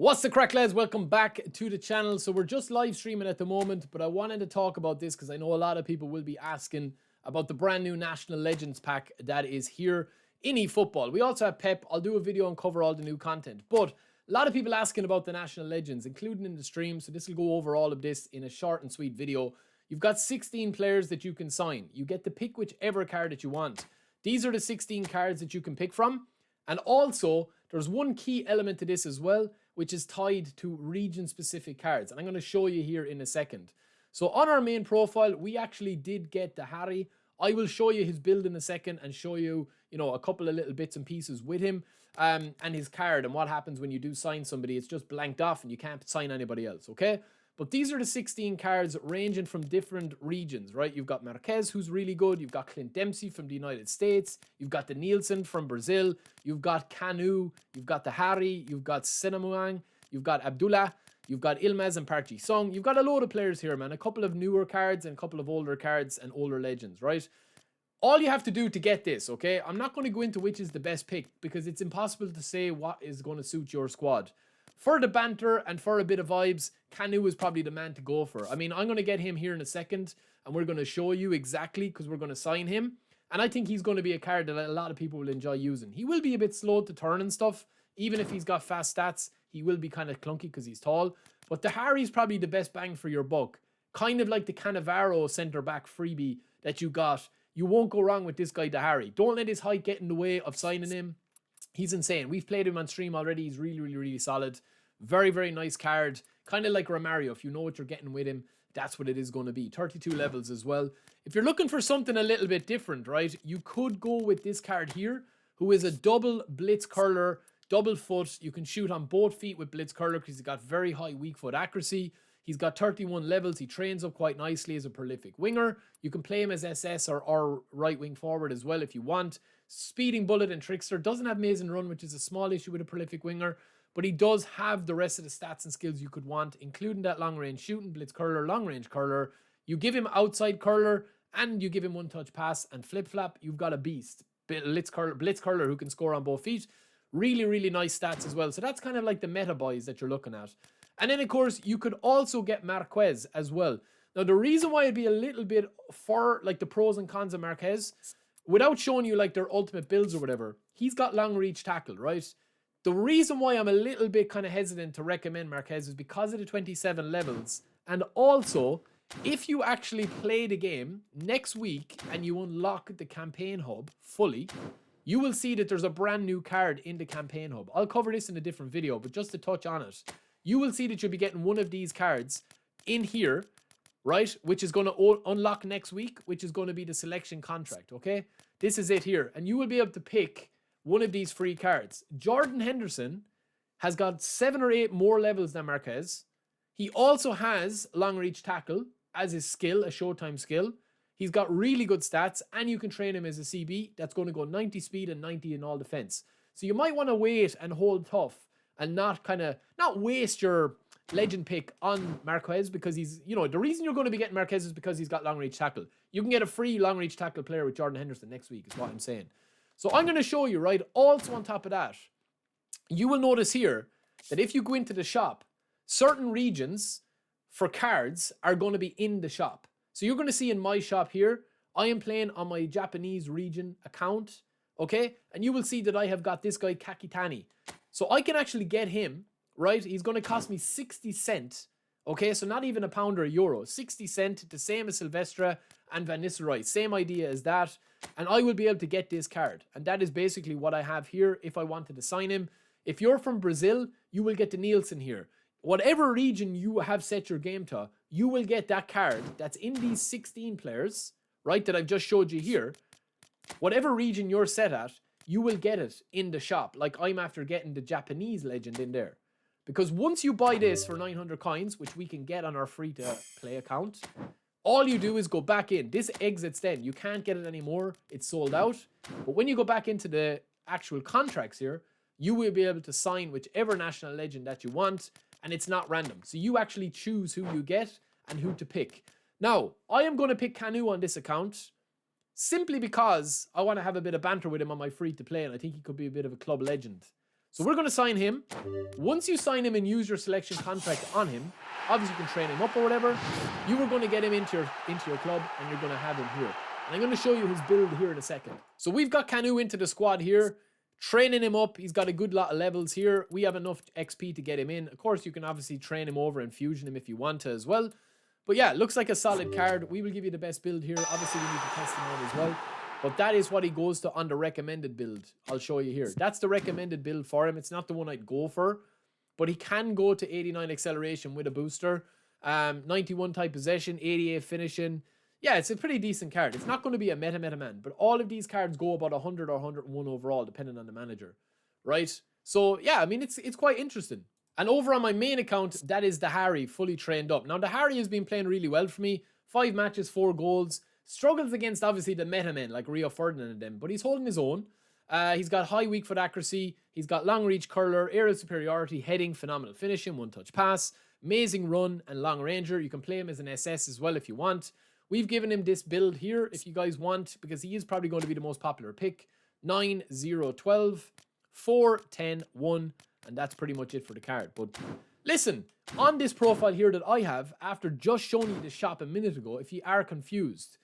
What's the crack, lads? Welcome back to the channel. So we're just live streaming at the moment, but I wanted to talk about this because I know a lot of people will be asking about the brand new National Legends pack that is here in eFootball. We also have Pep. I'll do a video and cover all the new content, but a lot of people asking about the National Legends, including in the stream. So this will go over all of this in a short and sweet video. You've got 16 players that you can sign. You get to pick whichever card that you want. These are the 16 cards that you can pick from. And also, there's one key element to this as well, which is tied to region-specific cards. And I'm going to show you here in a second. So on our main profile, we actually did get Dohari. I will show you his build in a second and show you, a couple of little bits and pieces with him and his card and what happens when you do sign somebody. It's just blanked off and you can't sign anybody else, okay? But these are the 16 cards ranging from different regions, right? You've got Marquez, who's really good. You've got Clint Dempsey from the United States. You've got the Nielsen from Brazil. You've got Kanu. You've got Dohari. You've got Sinamuang. You've got Abdullah. You've got Ilmaz and Parchi Song. You've got a load of players here, man. A couple of newer cards and a couple of older cards and older legends, right? All you have to do to get this, okay? I'm not going to go into which is the best pick because it's impossible to say what is going to suit your squad. For the banter and for a bit of vibes, Kanu is probably the man to go for. I mean, I'm going to get him here in a second, and we're going to show you exactly because we're going to sign him. And I think he's going to be a card that a lot of people will enjoy using. He will be a bit slow to turn and stuff. Even if he's got fast stats, he will be kind of clunky because he's tall. But Dohari is probably the best bang for your buck. Kind of like the Cannavaro centre-back freebie that you got. You won't go wrong with this guy, Dohari. Don't let his height get in the way of signing him. He's insane. We've played him on stream already. He's really, really, really solid. Very, very nice card. Kind of like Romario. If you know what you're getting with him, that's what it is going to be. 32 levels as well. If you're looking for something a little bit different, right, you could go with this card here, who is a double blitz curler, double foot. You can shoot on both feet with blitz curler because he's got very high weak foot accuracy. He's got 31 levels. He trains up quite nicely as a prolific winger. You can play him as SS or right wing forward as well if you want. Speeding bullet and trickster. Doesn't have maze and run, which is a small issue with a prolific winger. But he does have the rest of the stats and skills you could want, including that long range shooting, blitz curler, long range curler. You give him outside curler and you give him one touch pass and flip flap. You've got a beast. Blitz curler who can score on both feet. Really, really nice stats as well. So that's kind of like the meta boys that you're looking at. And then, of course, you could also get Marquez as well. Now, the reason why it'd be a little bit for like the pros and cons of Marquez, without showing you like their ultimate builds or whatever, he's got long reach tackle, right? The reason why I'm a little bit kind of hesitant to recommend Marquez is because of the 27 levels. And also, if you actually play the game next week and you unlock the campaign hub fully, you will see that there's a brand new card in the campaign hub. I'll cover this in a different video, but just to touch on it, you will see that you'll be getting one of these cards in here, right? Which is going to unlock next week, which is going to be the selection contract, okay? This is it here. And you will be able to pick one of these free cards. Jordan Henderson has got 7 or 8 more levels than Marquez. He also has long reach tackle as his skill, a showtime skill. He's got really good stats, and you can train him as a CB. That's going to go 90 speed and 90 in all defense. So you might want to wait and hold tough and not waste your legend pick on Marquez because he's, the reason you're going to be getting Marquez is because he's got long reach tackle. You can get a free long reach tackle player with Jordan Henderson next week is what I'm saying. So I'm going to show you, right? Also on top of that, you will notice here that if you go into the shop, certain regions for cards are going to be in the shop. So you're going to see in my shop here, I am playing on my Japanese region account, okay? And you will see that I have got this guy, Kakitani. So I can actually get him, right? He's going to cost me 60 cents, okay? So not even a pound or a euro. 60 cents, the same as Silvestre and Van Nistelrooy. Same idea as that. And I will be able to get this card. And that is basically what I have here if I wanted to sign him. If you're from Brazil, you will get the Nielsen here. Whatever region you have set your game to, you will get that card that's in these 16 players, right, that I've just showed you here. Whatever region you're set at, you will get it in the shop. Like I'm after getting the Japanese legend in there. Because once you buy this for 900 coins, which we can get on our free-to-play account, all you do is go back in. This exits then. You can't get it anymore. It's sold out. But when you go back into the actual contracts here, you will be able to sign whichever national legend that you want. And it's not random. So you actually choose who you get and who to pick. Now, I am going to pick Kanu on this account simply because I want to have a bit of banter with him on my free-to-play, and I think he could be a bit of a club legend. So we're going to sign him. Once you sign him and use your selection contract on him, obviously you can train him up or whatever. You are going to get him into your club and you're going to have him here. And I'm going to show you his build here in a second. So we've got Kanu into the squad here, training him up. He's got a good lot of levels here. We have enough XP to get him in. Of course, you can obviously train him over and fusion him if you want to as well. But yeah, looks like a solid card. We will give you the best build here. Obviously, we need to test him out as well. But that is what he goes to on the recommended build. I'll show you here. That's the recommended build for him. It's not the one I'd go for. But he can go to 89 acceleration with a booster. 91 type possession, 88 finishing. Yeah, it's a pretty decent card. It's not going to be a meta man. But all of these cards go about 100 or 101 overall, depending on the manager. Right? So, yeah, I mean, it's quite interesting. And over on my main account, that is Dohari, fully trained up. Now, Dohari has been playing really well for me. 5 matches, 4 goals. Struggles against, obviously, the meta men like Rio Ferdinand and them. But he's holding his own. He's got high weak foot accuracy. He's got long reach curler, aerial superiority, heading, phenomenal finishing, one-touch pass, amazing run, and long ranger. You can play him as an SS as well if you want. We've given him this build here if you guys want, because he is probably going to be the most popular pick. 9, 0, 12, 4, 10, 1. And that's pretty much it for the card. But listen, on this profile here that I have, after just showing you the shop a minute ago, if you are confused,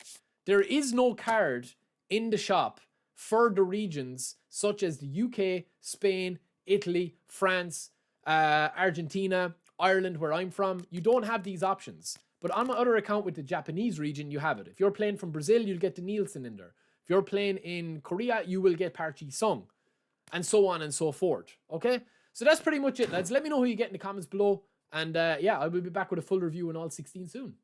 there is no card in the shop for the regions such as the UK, Spain, Italy, France, Argentina, Ireland, where I'm from. You don't have these options. But on my other account with the Japanese region, you have it. If you're playing from Brazil, you'll get the Nielsen in there. If you're playing in Korea, you will get Park Ji-sung. And so on and so forth. Okay? So that's pretty much it, lads. Let me know who you get in the comments below. And yeah, I will be back with a full review on all 16 soon.